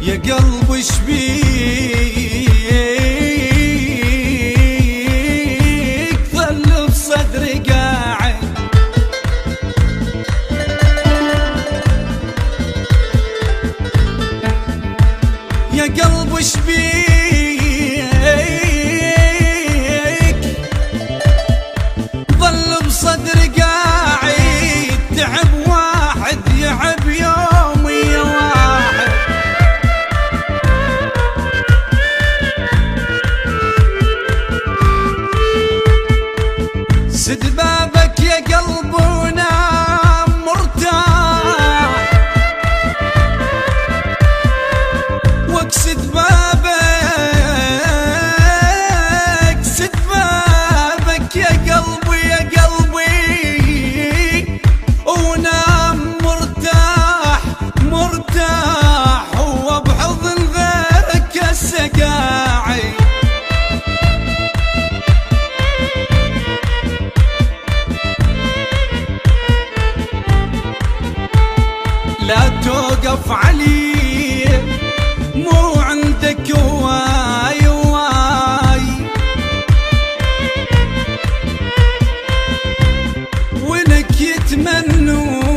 يا قلب ايش بيك ظل بصدري قاعد، يا قلب ايش بيك ظل بصدري قاعد، تعب واحد يعب يومي يا واحد. سد بابك يا قلب ونام مرتاح، واكسد بابك سد بابك يا قلبي يا قلبي، ونام مرتاح مرتاح، هو بحضن غيرك هسه قاعد. لا توقف علي مو عندك واي واي، ولك يتمنون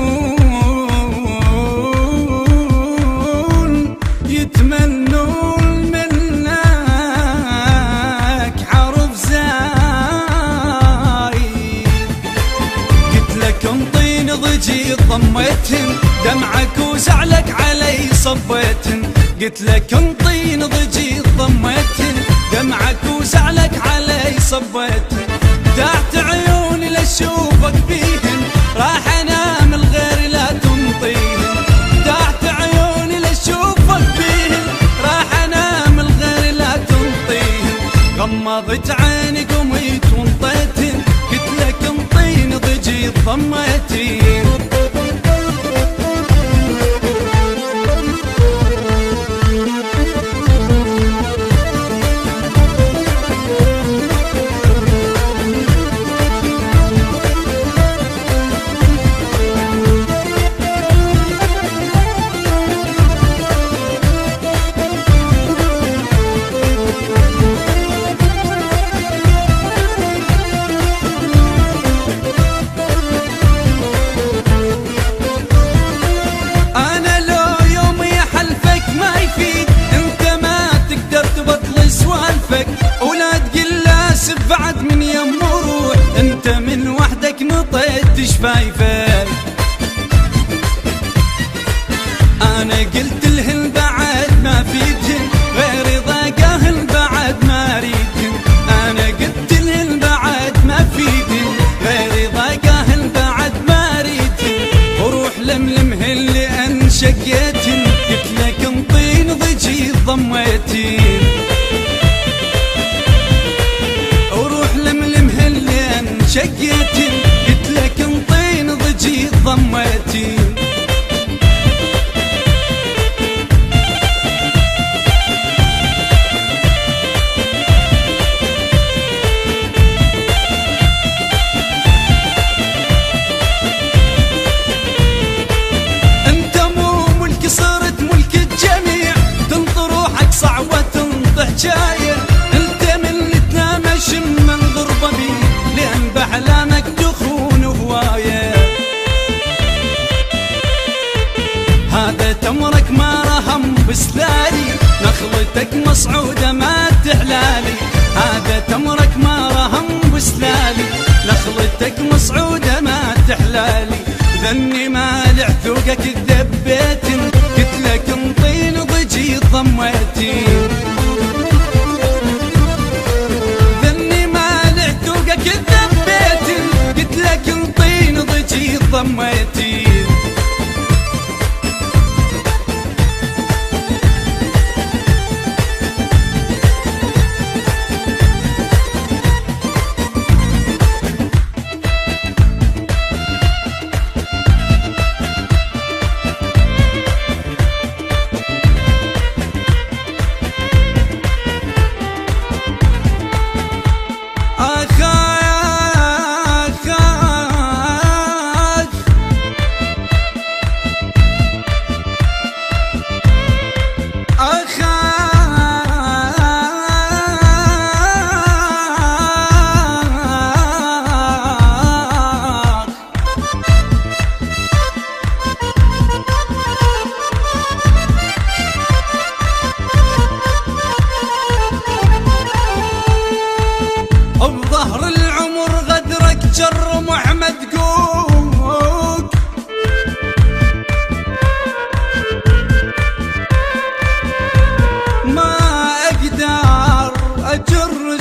منك حرف زاي. قلت لك انطيني ضجي ضميتن، دمعك وزعلك علي صبيتن. قلت لك انطيني ضجي ضميتن، دمعك وزعلك علي صبيتن. دعت عيوني لاشوفك بيهن، راح انام الغير لا تنطيهن. دعت عيوني لاشوفك بيهن، راح انام الغير لا تنطيهن. غمضت عيني قميت وانطيتن، قلت لك انطيني ضجي ضميتن. ولا تقل اسف بعد من يم روح، انت من وحدك نطيت شفايفك. انا قلت لهن بعد ما فيدهن، غير ضاقاهن بعد ما اريدهن. انا قلت لهن بعد ما فيدهن، غير ضاقاهن بعد ما اريدهن. وروح لملمهن لان شقيتهن، قلت لك انطيني ضجي ضميتين. شقيتن قلت لك انطيني ضجي ضميتين. انت مو ملك صرت ملك الجميع، تنطر روحك صعبة تنطح جاية. انت من اللي تنام شم من ضربة بي، لأن بأحلامك تخون هواية. هذا تمرك ما رهم بسلالي، نخلتك مصعودة ما تحلالي. هذا تمرك ما رهم بسلالي، نخلتك مصعودة ما تحلالي. ذني مالع ذوقك ذبيتن، قلت لك انطيني ضجي ضميتين. كذبيتن قلت لك انطيني ضجي ضميتين.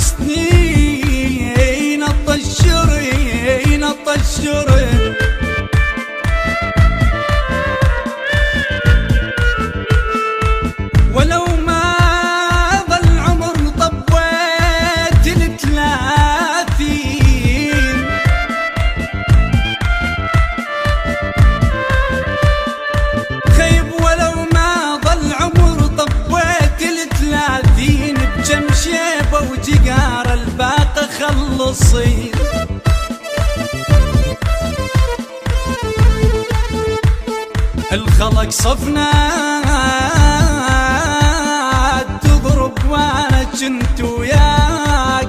سنين الطشرين الطشرين ولو ما ظل عمر طبيت ال30 خيب ولو ما ظل عمر طبيت ال30 بجم شيبة وجقار الباقي خلصين الخلق صفنا تضرب وانا جنت وياك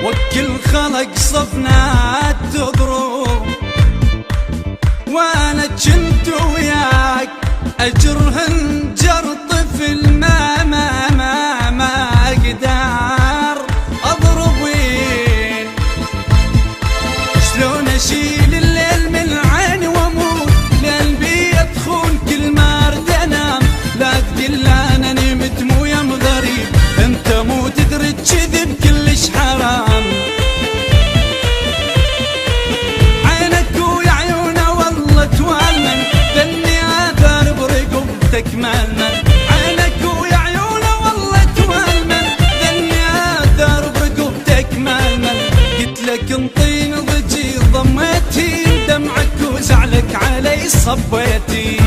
وكل خلق صفنا تضرب وانا جنت وياك اجرهن جر طفل ما اقدر اضربين شلون اشيل الليل من عيني واموت لقلبي يدخون كل ما ارد انام لا تقل انا نمت مو يم غريب انت مو تدري الكذب كلش حرام عينك ويا عيونه والله توالمن ذني اثار برقبتك مالمن عينك ويا عيونه والله توالمن ذني اثار برقبتك مالمن قلت لك انطيني ضجي ضميتي دمعك وزعلك علي صبيتي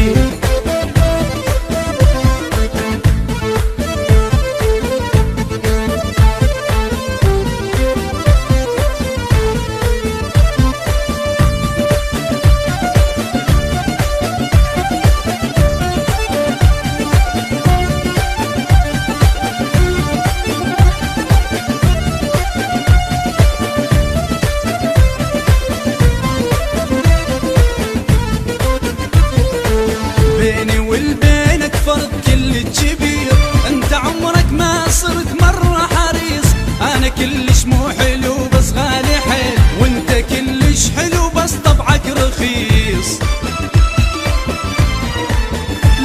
بيني والبينك فرق كل كبير انت عمرك ما صرت مرة حريص انا كلش مو حلو بس غالي حيل وانت كلش حلو بس طبعك رخيص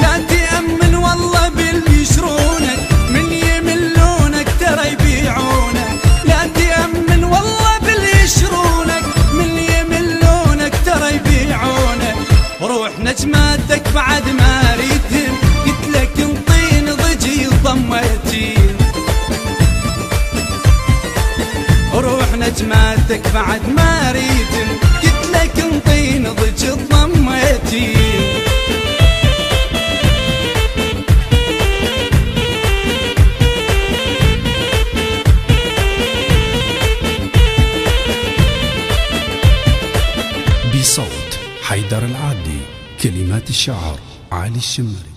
لا تأمن والله باللي يشرونك من يملونك ترى يبيعونك لا تأمن والله باللي يشرونك من يملونك ترى يبيعونك روح نجماتك بعد ما ريتهم قلت لك انطيني ضجي ضميتي روح نجماتك بعد ما ريتهم قلت لك انطيني ضجي ضميتي بصوت حيدر العادي، كلمات الشاعر علي الشمري.